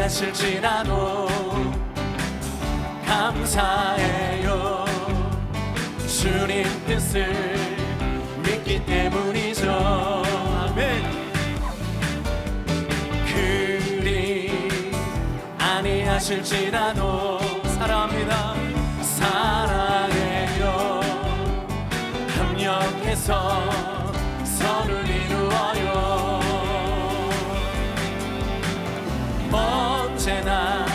아니하실지라도 감사해요. 주님 뜻을 믿기 때문이죠. 아멘. 그리 아니하실지라도 사랑합니다. 사랑해요. 협력해서 선을 이루어요. 언제나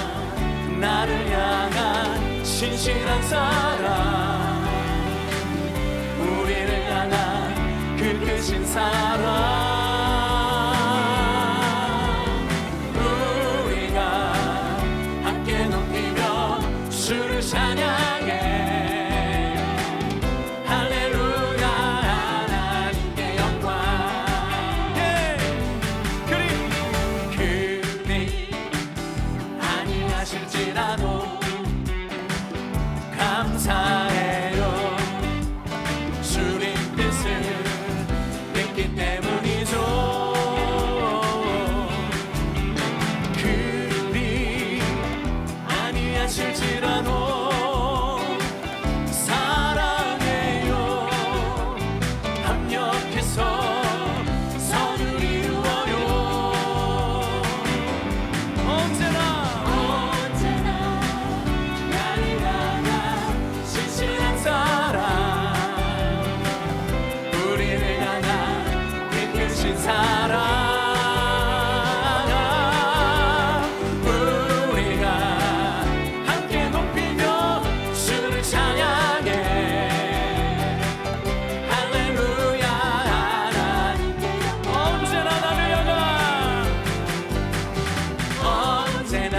나를 향한 신실한 사랑, 우리를 향한 그 크신 사랑, 우리가 함께 높이며 주를 찬양해. 할렐루야. 하나님께 영광. 그리 아니하실지라도 감사해요. 주님 뜻을 믿기 때문이죠. 그리 아니하실지라도 사랑해요. 합력해서 선을 이루어요. 언제나 나를 향한 신실한 사랑, 우리를 향한 그 크신 사랑, 우리가 함께 높이며 주를 찬양해. 할렐루야. 하나님께 언제나 나를 향한, 언제나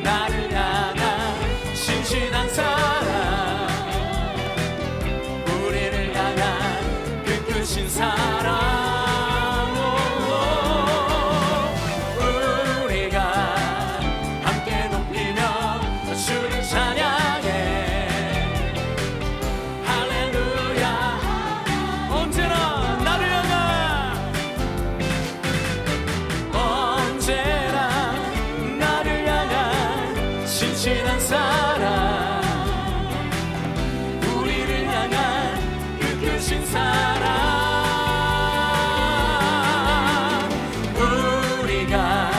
나를 향한 신실한 사랑, 우리를 향한 그 크신 사랑, 우리가 함께 높이며 주를 찬양해. 할렐루야. 언제나 나를 향한, 언제나 나를 향한 신실한 사랑, 우리를 향한 그 크신 사랑, 우리가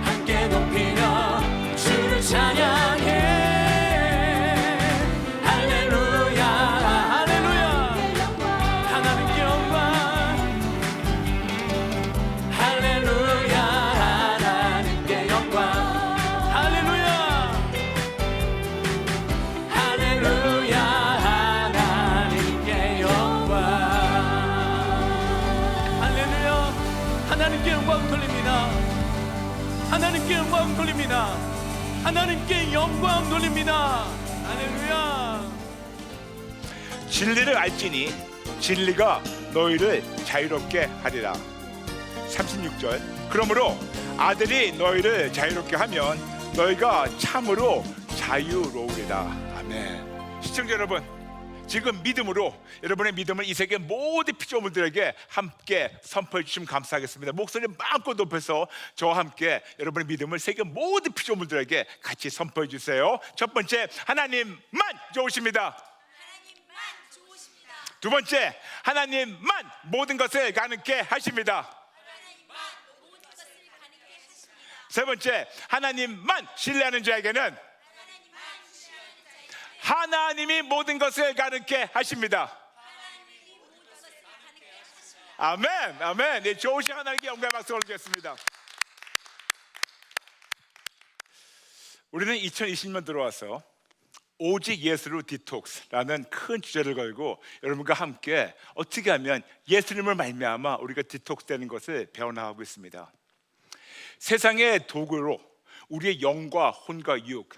함께 높이며 주를 찬양해. 할렐루야. 할렐루야. 하나님께 영광. 할렐루야. 하나님께 영광. 할렐루야. 할렐루야. 하나님께 영광. 할렐루야. 하나님께 영광 돌립니다. 하나님께 영광 돌립니다. 하나님께 영광 돌립니다. 할렐루야. 진리를 알지니 진리가 너희를 자유롭게 하리라. 36절. 그러므로 아들이 너희를 자유롭게 하면 너희가 참으로 자유로우리라. 아멘. 시청자 여러분, 지금 믿음으로 여러분의 믿음을 이 세계 모든 피조물들에게 함께 선포해 주시면 감사하겠습니다. 목소리 마음껏 높여서 저와 함께 여러분의 믿음을 세계 모든 피조물들에게 같이 선포해 주세요. 첫 번째, 하나님만 좋으십니다. 두 번째, 하나님만 모든 것을 가능케 하십니다. 세 번째, 하나님만 신뢰하는 자에게는 하나님이 모든 것을 가능케 하십니다. 아멘, 아멘. 네, 좋으신 하나님께 영광의 박수 올리겠습니다. 우리는 2020년 들어와서 오직 예수로 디톡스라는 큰 주제를 걸고 여러분과 함께 어떻게 하면 예수님을 말미암아 우리가 디톡스되는 것을 배워나가고 있습니다. 세상의 도구로 우리의 영과 혼과 육,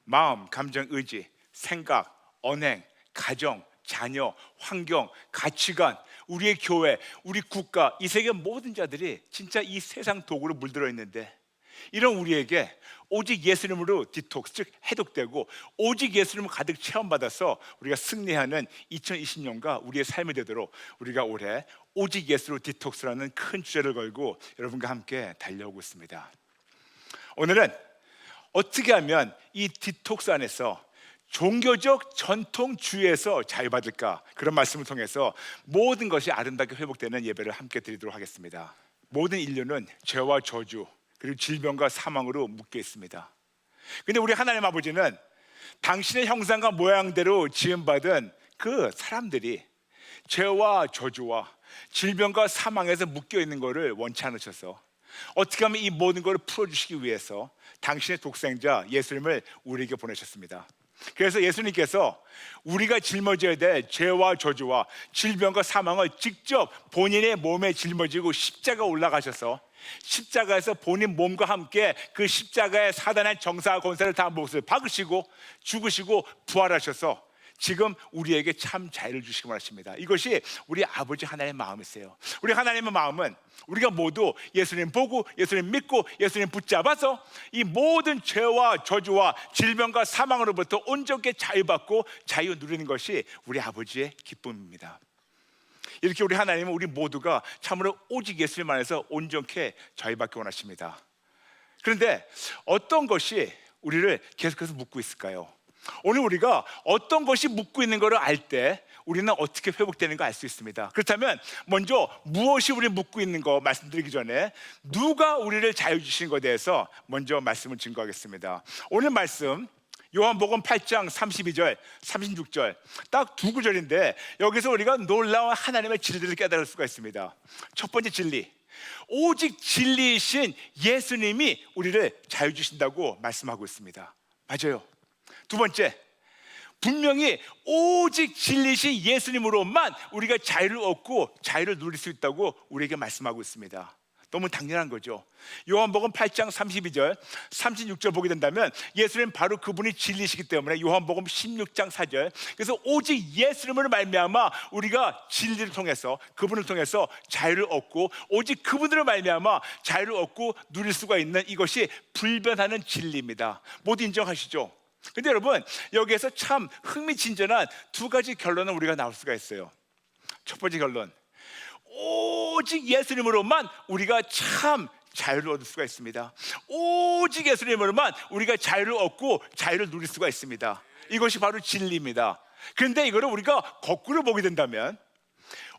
마음, 감정, 의지, 생각, 언행, 가정, 자녀, 환경, 가치관, 우리의 교회, 우리 국가, 이 세계 모든 자들이 진짜 이 세상 도구로 물들어 있는데, 이런 우리에게 오직 예수님으로 디톡스, 즉 해독되고 오직 예수님을 가득 체험받아서 우리가 승리하는 2020년과 우리의 삶이 되도록 우리가 올해 오직 예수로 디톡스라는 큰 주제를 걸고 여러분과 함께 달려오고 있습니다. 오늘은 어떻게 하면 이 디톡스 안에서 종교적 전통주의에서 자유받을까, 그런 말씀을 통해서 모든 것이 아름답게 회복되는 예배를 함께 드리도록 하겠습니다. 모든 인류는 죄와 저주 그리고 질병과 사망으로 묶여 있습니다. 근데 우리 하나님 아버지는 당신의 형상과 모양대로 지음받은 그 사람들이 죄와 저주와 질병과 사망에서 묶여 있는 것을 원치 않으셔서 어떻게 하면 이 모든 것을 풀어주시기 위해서 당신의 독생자 예수님을 우리에게 보내셨습니다. 그래서 예수님께서 우리가 짊어져야 될 죄와 저주와 질병과 사망을 직접 본인의 몸에 짊어지고 십자가 올라가셔서 십자가에서 본인 몸과 함께 그 십자가의 사단의 정사와 권세를 다 몫을 박으시고 죽으시고 부활하셔서 지금 우리에게 참 자유를 주시기 원하십니다. 이것이 우리 아버지 하나님의 마음이세요. 우리 하나님의 마음은 우리가 모두 예수님 보고 예수님 믿고 예수님 붙잡아서 이 모든 죄와 저주와 질병과 사망으로부터 온전히 자유받고 자유 누리는 것이 우리 아버지의 기쁨입니다. 이렇게 우리 하나님은 우리 모두가 참으로 오직 예수님 안에서 온전히 자유받기 원하십니다. 그런데 어떤 것이 우리를 계속해서 묶고 있을까요? 오늘 우리가 어떤 것이 묶고 있는 것을 알 때 우리는 어떻게 회복되는가 알 수 있습니다. 그렇다면 먼저 무엇이 우리를 묶고 있는 거 말씀드리기 전에 누가 우리를 자유 주신 것에 대해서 먼저 말씀을 증거하겠습니다. 오늘 말씀 요한복음 8장 32절 36절 딱 두 구절인데 여기서 우리가 놀라운 하나님의 진리를 깨달을 수가 있습니다. 첫 번째 진리, 오직 진리이신 예수님이 우리를 자유 주신다고 말씀하고 있습니다. 맞아요. 두 번째, 분명히 오직 진리신 예수님으로만 우리가 자유를 얻고 자유를 누릴 수 있다고 우리에게 말씀하고 있습니다. 너무 당연한 거죠. 요한복음 8장 32절 36절 보게 된다면 예수님 바로 그분이 진리시기 때문에 요한복음 16장 4절 그래서 오직 예수님을 말미암아 우리가 진리를 통해서 그분을 통해서 자유를 얻고 오직 그분으로 말미암아 자유를 얻고 누릴 수가 있는 이것이 불변하는 진리입니다. 모두 인정하시죠? 근데 여러분 여기에서 참 흥미진진한 두 가지 결론을 우리가 나올 수가 있어요. 첫 번째 결론, 오직 예수님으로만 우리가 참 자유를 얻을 수가 있습니다. 오직 예수님으로만 우리가 자유를 얻고 자유를 누릴 수가 있습니다. 이것이 바로 진리입니다. 그런데 이거를 우리가 거꾸로 보게 된다면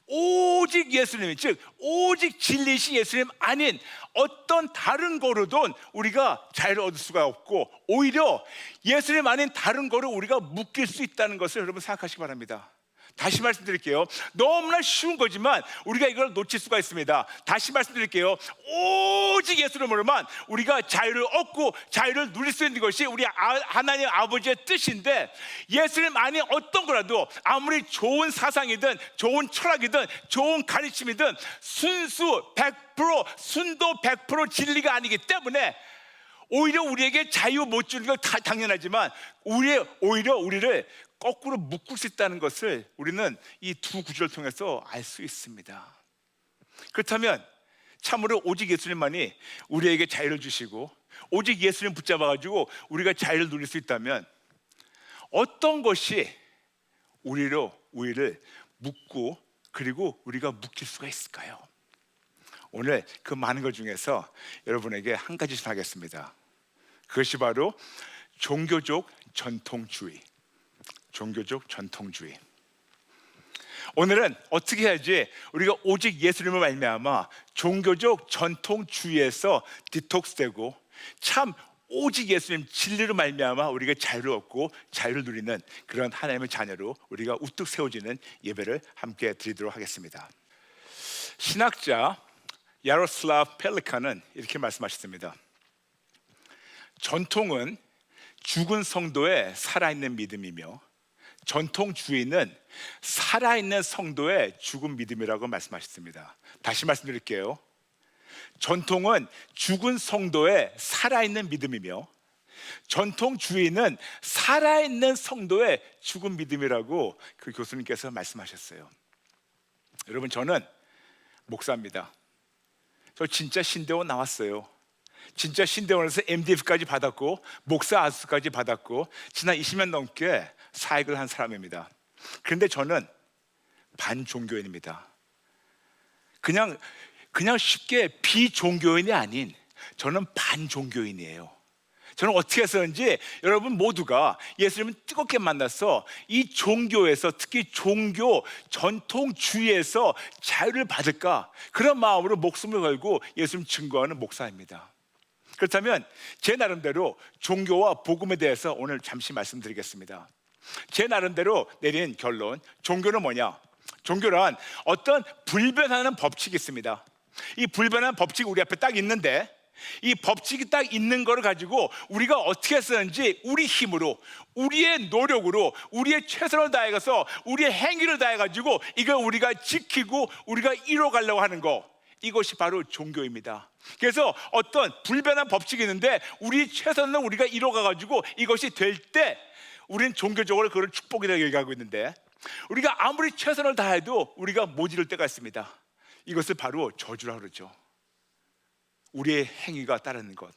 오직 예수님, 즉 오직 진리이신 예수님 아닌 어떤 다른 거로든 우리가 자유를 얻을 수가 없고 오히려 예수님 아닌 다른 거로 우리가 묶일 수 있다는 것을 여러분 생각하시기 바랍니다. 다시 말씀드릴게요. 너무나 쉬운 거지만 우리가 이걸 놓칠 수가 있습니다. 다시 말씀드릴게요. 오직 예수님으로만 우리가 자유를 얻고 자유를 누릴 수 있는 것이 우리 하나님 아버지의 뜻인데 예수님 아닌 어떤 거라도 아무리 좋은 사상이든 좋은 철학이든 좋은 가르침이든 순수 100% 순도 100% 진리가 아니기 때문에 오히려 우리에게 자유 못 주는 건 다 당연하지만 오히려 우리를 거꾸로 묶을 수 있다는 것을 우리는 이 두 구절을 통해서 알 수 있습니다. 그렇다면 참으로 오직 예수님만이 우리에게 자유를 주시고 오직 예수님 붙잡아가지고 우리가 자유를 누릴 수 있다면 어떤 것이 우리를 묶고 그리고 우리가 묶일 수가 있을까요? 오늘 그 많은 것 중에서 여러분에게 한 가지씩 하겠습니다. 그것이 바로 종교적 전통주의. 오늘은 어떻게 해야지 우리가 오직 예수님을 말미암아 종교적 전통주의에서 디톡스되고 참 오직 예수님 진리로 말미암아 우리가 자유를 얻고 자유를 누리는 그런 하나님의 자녀로 우리가 우뚝 세워지는 예배를 함께 드리도록 하겠습니다. 신학자 야로슬라프 펠리칸은 이렇게 말씀하셨습니다. 전통은 죽은 성도의 살아있는 믿음이며 전통주의는 살아있는 성도의 죽은 믿음이라고 말씀하셨습니다. 다시 말씀드릴게요. 전통은 죽은 성도의 살아있는 믿음이며 전통주의는 살아있는 성도의 죽은 믿음이라고 그 교수님께서 말씀하셨어요. 여러분 저는 목사입니다. 저 진짜 신대원 나왔어요. 진짜 신대원에서 MDF까지 받았고 목사 아수까지 받았고 지난 20년 넘게 사역을 한 사람입니다. 그런데 저는 반종교인입니다. 그냥 쉽게 비종교인이 아닌 저는 반종교인이에요. 저는 어떻게 해서든지 여러분 모두가 예수님을 뜨겁게 만나서 이 종교에서, 특히 종교 전통주의에서 자유를 받을까, 그런 마음으로 목숨을 걸고 예수님 증거하는 목사입니다. 그렇다면 제 나름대로 종교와 복음에 대해서 오늘 잠시 말씀드리겠습니다. 제 나름대로 내린 결론, 종교는 뭐냐? 종교란 어떤 불변하는 법칙이 있습니다. 이 불변하는 법칙이 우리 앞에 딱 있는데, 이 법칙이 딱 있는 거를 가지고 우리가 어떻게 쓰는지 우리 힘으로, 우리의 노력으로, 우리의 최선을 다해서, 우리의 행위를 다해가지고 이걸 우리가 지키고 우리가 이뤄가려고 하는 거, 이것이 바로 종교입니다. 그래서 어떤 불변한 법칙이 있는데 우리 최선을 우리가 이뤄가가지고 이것이 될 때 우리는 종교적으로 그걸 축복이라고 얘기하고 있는데, 우리가 아무리 최선을 다해도 우리가 못 이룰 때가 있습니다. 이것을 바로 저주라고 그러죠. 우리의 행위가 따르는 것.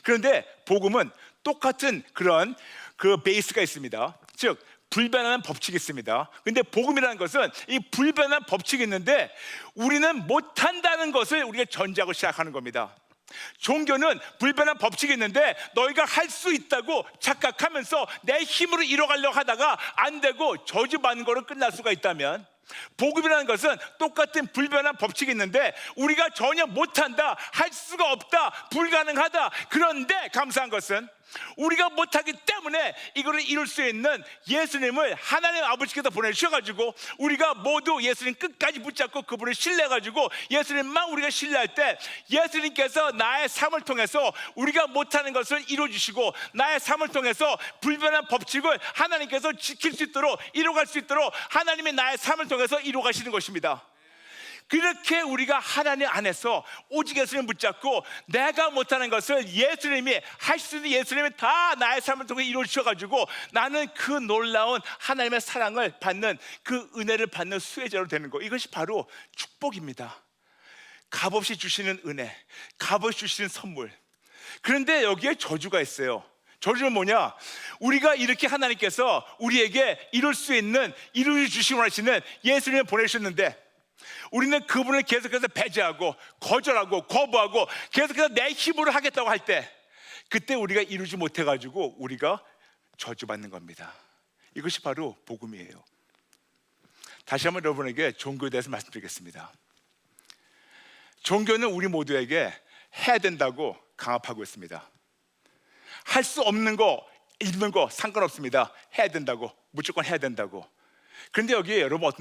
그런데 복음은 똑같은 그런 그 베이스가 있습니다. 즉 불변하는 법칙이 있습니다. 근데 복음이라는 것은 이 불변한 법칙이 있는데 우리는 못한다는 것을 우리가 전제하고 시작하는 겁니다. 종교는 불변한 법칙이 있는데 너희가 할 수 있다고 착각하면서 내 힘으로 이뤄가려고 하다가 안 되고 저주받는 거로 끝날 수가 있다면, 복음이라는 것은 똑같은 불변한 법칙이 있는데 우리가 전혀 못한다, 할 수가 없다, 불가능하다. 그런데 감사한 것은 우리가 못하기 때문에 이거를 이룰 수 있는 예수님을 하나님 아버지께서 보내주셔가지고 우리가 모두 예수님 끝까지 붙잡고 그분을 신뢰해가지고 예수님만 우리가 신뢰할 때 예수님께서 나의 삶을 통해서 우리가 못하는 것을 이루어주시고, 나의 삶을 통해서 불변한 법칙을 하나님께서 지킬 수 있도록, 이루어갈 수 있도록 하나님이 나의 삶을 통해서 이루어가시는 것입니다. 그렇게 우리가 하나님 안에서 오직 예수님 붙잡고 내가 못하는 것을 예수님이 할 수 있는, 예수님이 다 나의 삶을 통해 이루어 주셔가지고 나는 그 놀라운 하나님의 사랑을 받는, 그 은혜를 받는 수혜자로 되는 것, 이것이 바로 축복입니다. 값없이 주시는 은혜, 값없이 주시는 선물. 그런데 여기에 저주가 있어요. 저주는 뭐냐? 우리가 이렇게 하나님께서 우리에게 이룰 수 있는, 이루어 주시고 하시는 예수님을 보내주셨는데 우리는 그분을 계속해서 배제하고 거절하고 거부하고 계속해서 내 힘으로 하겠다고 할 때, 그때 우리가 이루지 못해가지고 우리가 저주받는 겁니다. 이것이 바로 복음이에요. 다시 한번 여러분에게 종교에 대해서 말씀드리겠습니다. 종교는 우리 모두에게 해야 된다고 강압하고 있습니다. 할 수 없는 거, 있는 거 상관없습니다. 해야 된다고, 무조건 해야 된다고. 그런데 여기 여러분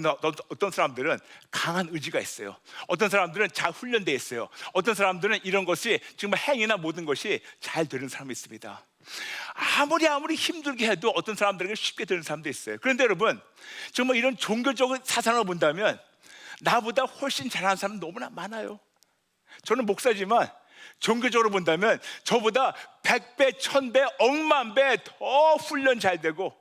어떤 사람들은 강한 의지가 있어요. 어떤 사람들은 잘 훈련되어 있어요. 어떤 사람들은 이런 것이 정말 행위나 모든 것이 잘 되는 사람이 있습니다. 아무리 힘들게 해도 어떤 사람들에게 쉽게 되는 사람도 있어요. 그런데 여러분 정말 이런 종교적인 사상을 본다면 나보다 훨씬 잘하는 사람 너무나 많아요. 저는 목사지만 종교적으로 본다면 저보다 100배, 1000배, 억만 배 더 훈련 잘 되고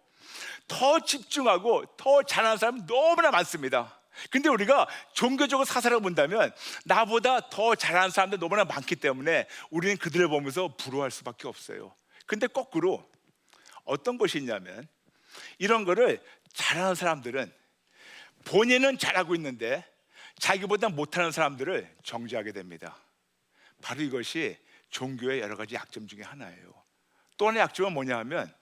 더 집중하고 더 잘하는 사람이 너무나 많습니다. 근데 우리가 종교적으로 사상을 본다면 나보다 더 잘하는 사람들 너무나 많기 때문에 우리는 그들을 보면서 부러워할 수밖에 없어요. 근데 거꾸로 어떤 것이 있냐면, 이런 거를 잘하는 사람들은 본인은 잘하고 있는데 자기보다 못하는 사람들을 정죄하게 됩니다. 바로 이것이 종교의 여러 가지 약점 중에 하나예요. 또 하나의 약점은 뭐냐 하면,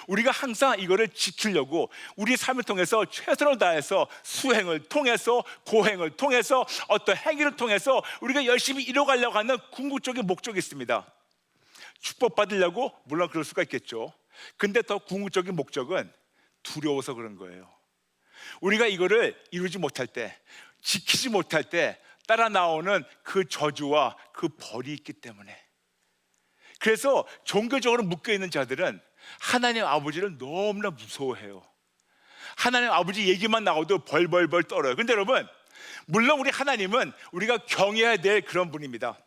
우리가 항상 이거를 지키려고 우리 삶을 통해서 최선을 다해서 수행을 통해서, 고행을 통해서, 어떤 행위를 통해서 우리가 열심히 이뤄가려고 하는 궁극적인 목적이 있습니다. 축복받으려고? 물론 그럴 수가 있겠죠. 근데 더 궁극적인 목적은 두려워서 그런 거예요. 우리가 이거를 이루지 못할 때, 지키지 못할 때 따라 나오는 그 저주와 그 벌이 있기 때문에. 그래서 종교적으로 묶여있는 자들은 하나님 아버지를 너무나 무서워해요. 하나님 아버지 얘기만 나와도 벌벌벌 떨어요. 근데 여러분, 물론 우리 하나님은 우리가 경외해야 될 그런 분입니다.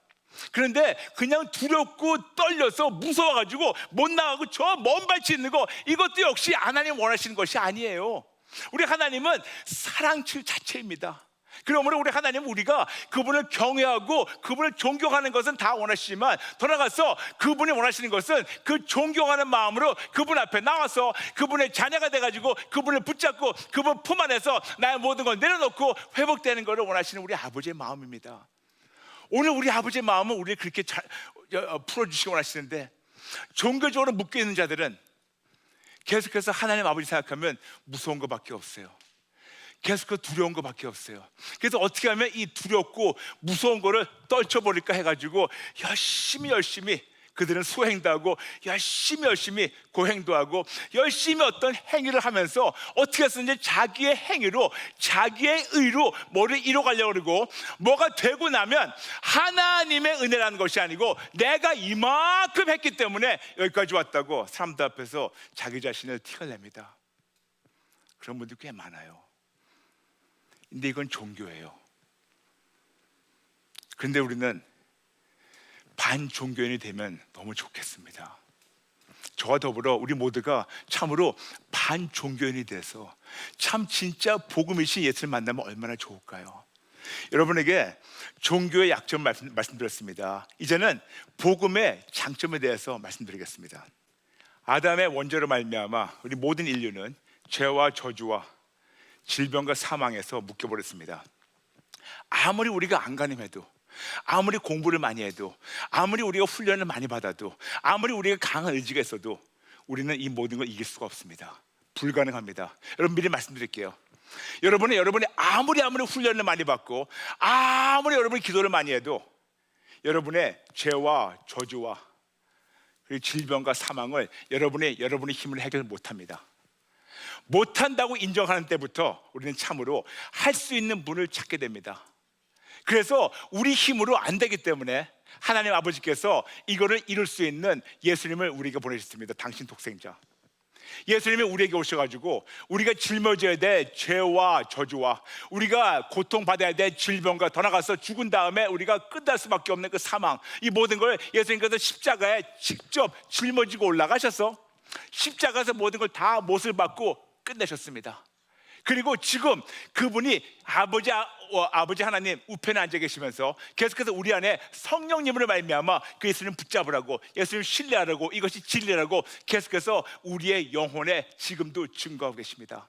그런데 그냥 두렵고 떨려서 무서워가지고 못 나가고 저 먼 발치 있는 거, 이것도 역시 하나님 원하시는 것이 아니에요. 우리 하나님은 사랑칠 자체입니다. 그러므로 우리 하나님은 우리가 그분을 경외하고 그분을 존경하는 것은 다 원하시지만, 더 나아가서 그분이 원하시는 것은 그 존경하는 마음으로 그분 앞에 나와서 그분의 자녀가 돼가지고 그분을 붙잡고 그분 품 안에서 나의 모든 걸 내려놓고 회복되는 것을 원하시는 우리 아버지의 마음입니다. 오늘 우리 아버지의 마음은 우리를 그렇게 잘 풀어주시기 원하시는데, 종교적으로 묶여있는 자들은 계속해서 하나님 아버지 생각하면 무서운 것밖에 없어요. 계속해서 두려운 것밖에 없어요. 그래서 어떻게 하면 이 두렵고 무서운 거를 떨쳐버릴까 해가지고 열심히 그들은 수행도 하고 열심히 고행도 하고 열심히 어떤 행위를 하면서 어떻게 해서든지 자기의 행위로, 자기의 의로 뭐를 이뤄가려고 그러고, 뭐가 되고 나면 하나님의 은혜라는 것이 아니고 내가 이만큼 했기 때문에 여기까지 왔다고 사람들 앞에서 자기 자신을 티를 냅니다. 그런 분들 꽤 많아요. 근데 이건 종교예요. 그런데 우리는 반종교인이 되면 너무 좋겠습니다. 저와 더불어 우리 모두가 참으로 반종교인이 돼서 참 진짜 복음이신 예수를 만나면 얼마나 좋을까요? 여러분에게 종교의 약점 말씀드렸습니다. 이제는 복음의 장점에 대해서 말씀드리겠습니다. 아담의 원죄로 말미암아 우리 모든 인류는 죄와 저주와 질병과 사망에서 묶여버렸습니다. 아무리 우리가 안간힘해도, 아무리 공부를 많이 해도, 아무리 우리가 훈련을 많이 받아도, 아무리 우리가 강한 의지가 있어도 우리는 이 모든 걸 이길 수가 없습니다. 불가능합니다. 여러분, 미리 말씀드릴게요. 여러분이 아무리 훈련을 많이 받고, 아무리 여러분이 기도를 많이 해도 여러분의 죄와 저주와 그리고 질병과 사망을 여러분의 힘으로 해결 못합니다. 못한다고 인정하는 때부터 우리는 참으로 할 수 있는 분을 찾게 됩니다. 그래서 우리 힘으로 안 되기 때문에 하나님 아버지께서 이거를 이룰 수 있는 예수님을 우리에게 보내셨습니다. 당신 독생자 예수님이 우리에게 오셔가지고 우리가 짊어져야 될 죄와 저주와 우리가 고통받아야 될 질병과 더 나가서 죽은 다음에 우리가 끝날 수밖에 없는 그 사망, 이 모든 걸 예수님께서 십자가에 직접 짊어지고 올라가셔서 십자가에서 모든 걸 다 못을 받고 끝내셨습니다. 그리고 지금 그분이 아버지 하나님 우편에 앉아 계시면서 계속해서 우리 안에 성령님으로 말미암아 그 예수님 붙잡으라고, 예수님 신뢰하라고, 이것이 진리라고 계속해서 우리의 영혼에 지금도 증거하고 계십니다.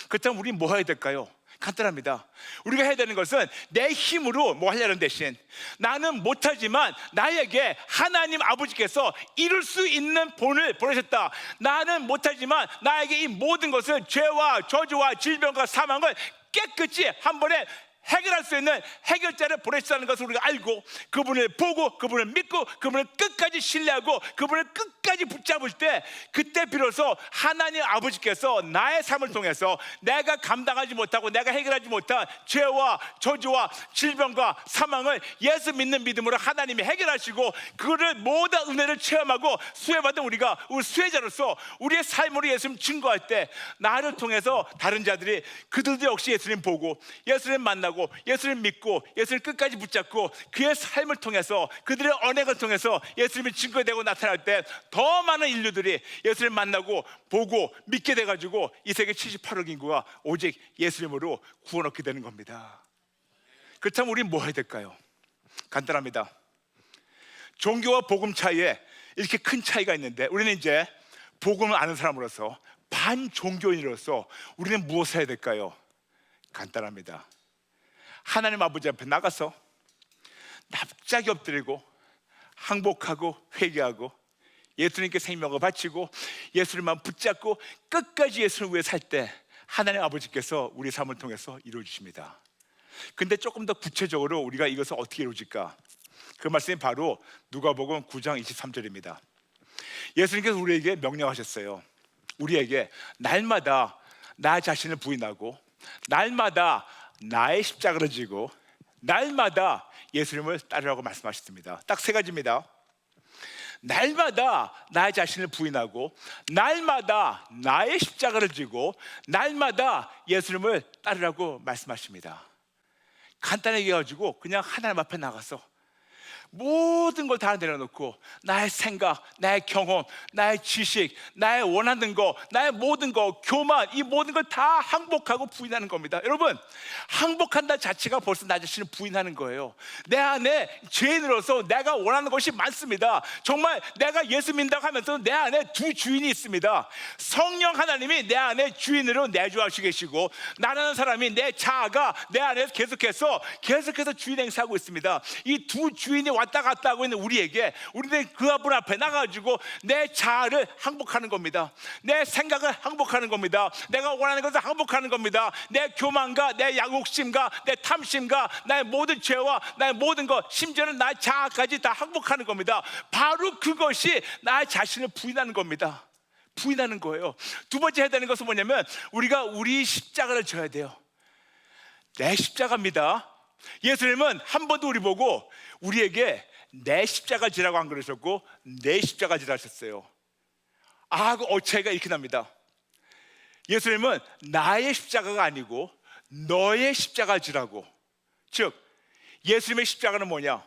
그렇다면 우리 뭐 해야 될까요? 간단합니다. 우리가 해야 되는 것은 내 힘으로 뭐 하려는 대신 나는 못하지만 나에게 하나님 아버지께서 이룰 수 있는 본을 보내셨다. 나는 못하지만 나에게 이 모든 것을, 죄와 저주와 질병과 사망을 깨끗이 한 번에 해결할 수 있는 해결자를 보내셨다는 것을 우리가 알고, 그분을 보고, 그분을 믿고, 그분을 끝까지 신뢰하고, 그분을 끝까지 붙잡을 때, 그때 비로소 하나님 아버지께서 나의 삶을 통해서 내가 감당하지 못하고 내가 해결하지 못한 죄와 저주와 질병과 사망을 예수 믿는 믿음으로 하나님이 해결하시고, 그거를 모든 은혜를 체험하고 수혜받은 우리가, 우리 수혜자로서 우리의 삶으로 예수님 증거할 때, 나를 통해서 다른 자들이 그들도 역시 예수님 보고, 예수님 만나고, 예수님 믿고, 예수님 끝까지 붙잡고, 그의 삶을 통해서, 그들의 언행을 통해서 예수님이 증거되고 나타날 때 더 많은 인류들이 예수님 만나고 보고 믿게 돼가지고 이 세계 78억 인구가 오직 예수님으로 구원 얻게 되는 겁니다. 그렇다면 우리는 뭐 해야 될까요? 간단합니다. 종교와 복음 차이에 이렇게 큰 차이가 있는데, 우리는 이제 복음을 아는 사람으로서, 반종교인으로서 우리는 무엇을 해야 될까요? 간단합니다. 하나님 아버지 앞에 나가서 납작이 엎드리고 항복하고 회개하고 예수님께 생명을 바치고 예수님만 붙잡고 끝까지 예수를 위해 살 때 하나님 아버지께서 우리 삶을 통해서 이루어주십니다. 근데 조금 더 구체적으로 우리가 이것을 어떻게 이루어질까? 그 말씀이 바로 누가복음 9장 23절입니다. 예수님께서 우리에게 명령하셨어요. 우리에게 날마다 나 자신을 부인하고, 날마다 나의 십자가를 지고, 날마다 예수님을 따르라고 말씀하셨습니다. 딱 세 가지입니다. 날마다 나의 자신을 부인하고, 날마다 나의 십자가를 지고, 날마다 예수님을 따르라고 말씀하십니다. 간단하게 해가지고 그냥 하나님 앞에 나가서 모든 걸 다 내려놓고 나의 생각, 나의 경험, 나의 지식, 나의 원하는 거, 나의 모든 거, 교만, 이 모든 걸 다 항복하고 부인하는 겁니다. 여러분, 항복한다 자체가 벌써 나 자신을 부인하는 거예요. 내 안에 죄인으로서 내가 원하는 것이 많습니다. 정말 내가 예수 믿는다고 하면서 내 안에 두 주인이 있습니다. 성령 하나님이 내 안에 주인으로 내주하시고 계시고, 나라는 사람이 내 자아가 내 안에서 계속해서 주인 행사하고 있습니다. 이 두 주인이 왔다 갔다 하고 있는 우리에게, 우리는 그 분 앞에 나가가지고 내 자아를 항복하는 겁니다. 내 생각을 항복하는 겁니다. 내가 원하는 것을 항복하는 겁니다. 내 교만과 내 양욕심과 내 탐심과 나의 모든 죄와 나의 모든 것, 심지어는 나의 자아까지 다 항복하는 겁니다. 바로 그것이 나의 자신을 부인하는 겁니다. 부인하는 거예요. 두 번째 해야 되는 것은 뭐냐면, 우리가 우리 십자가를 져야 돼요. 내 십자가입니다. 예수님은 한 번도 우리 보고 우리에게 내 십자가 지라고 안 그러셨고 내 십자가 지라 하셨어요. 그 어차이가 이렇게 납니다. 예수님은 나의 십자가가 아니고 너의 십자가 지라고. 즉 예수님의 십자가는 뭐냐?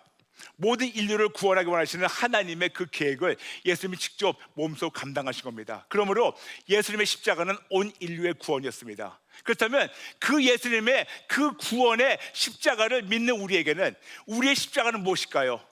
모든 인류를 구원하기 원하시는 하나님의 그 계획을 예수님이 직접 몸소 감당하신 겁니다. 그러므로 예수님의 십자가는 온 인류의 구원이었습니다. 그렇다면 그 예수님의 그 구원의 십자가를 믿는 우리에게는 우리의 십자가는 무엇일까요?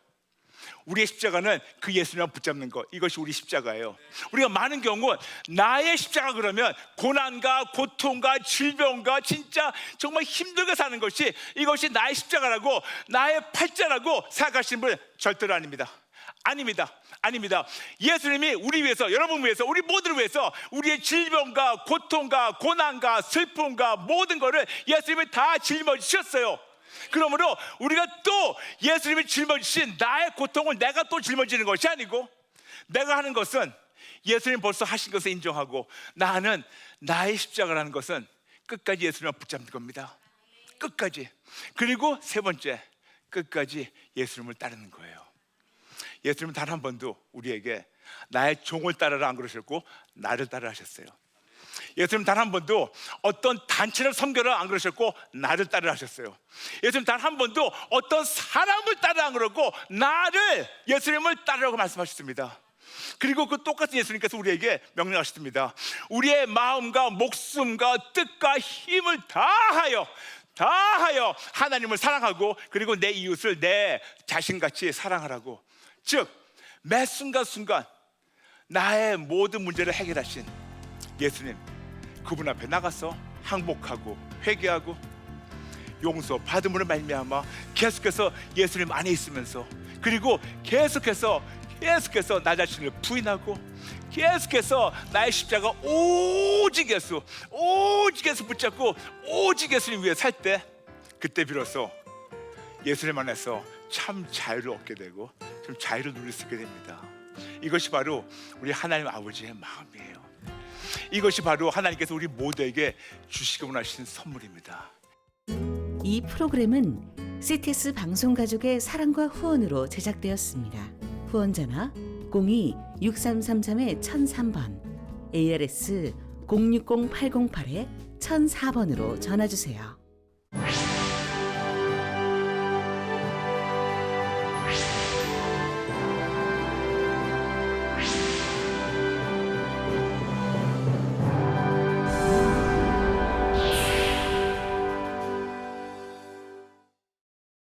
우리의 십자가는 그 예수님을 붙잡는 것, 이것이 우리 십자가예요. 우리가 많은 경우 나의 십자가 그러면 고난과 고통과 질병과 진짜 정말 힘들게 사는 것이, 이것이 나의 십자가라고, 나의 팔자라고 생각하시는 분 절대로 아닙니다. 아닙니다. 예수님이 우리 위해서, 여러분 위해서, 우리 모두를 위해서 우리의 질병과 고통과 고난과 슬픔과 모든 것을 예수님이 다 짊어지셨어요. 그러므로 우리가 또 예수님이 짊어지신 나의 고통을 내가 또 짊어지는 것이 아니고, 내가 하는 것은 예수님 벌써 하신 것을 인정하고, 나는 나의 십자가라는 것은 끝까지 예수님을 붙잡는 겁니다. 끝까지. 그리고 세 번째, 끝까지 예수님을 따르는 거예요. 예수님은 단 한 번도 우리에게 나의 종을 따르라 안 그러셨고 나를 따르라 하셨어요. 예수님 단 한 번도 어떤 단체를 섬겨라 안 그러셨고 나를 따르라 하셨어요. 예수님 단 한 번도 어떤 사람을 따르라 안 그러고 나를, 예수님을 따르라고 말씀하셨습니다. 그리고 그 똑같은 예수님께서 우리에게 명령하셨습니다. 우리의 마음과 목숨과 뜻과 힘을 다하여 하나님을 사랑하고, 그리고 내 이웃을 내 자신같이 사랑하라고. 즉 매 순간순간 나의 모든 문제를 해결하신 예수님, 그분 앞에 나가서 항복하고 회개하고 용서 받음으로 말미암아 계속해서 예수님 안에 있으면서, 그리고 계속해서 나 자신을 부인하고, 계속해서 나의 십자가 오직 예수 붙잡고 오직 예수님 위해 살 때, 그때 비로소 예수님 안에서 참 자유를 얻게 되고 참 자유를 누릴 수 있게 됩니다. 이것이 바로 우리 하나님 아버지의 마음이에요. 이것이 바로 하나님께서 우리 모두에게 주시기 원하시는 선물입니다. 이 프로그램은 CTS 방송가족의 사랑과 후원으로 제작되었습니다. 후원전화 02-6333-1003번, ARS 060-808-1004번으로 전화주세요.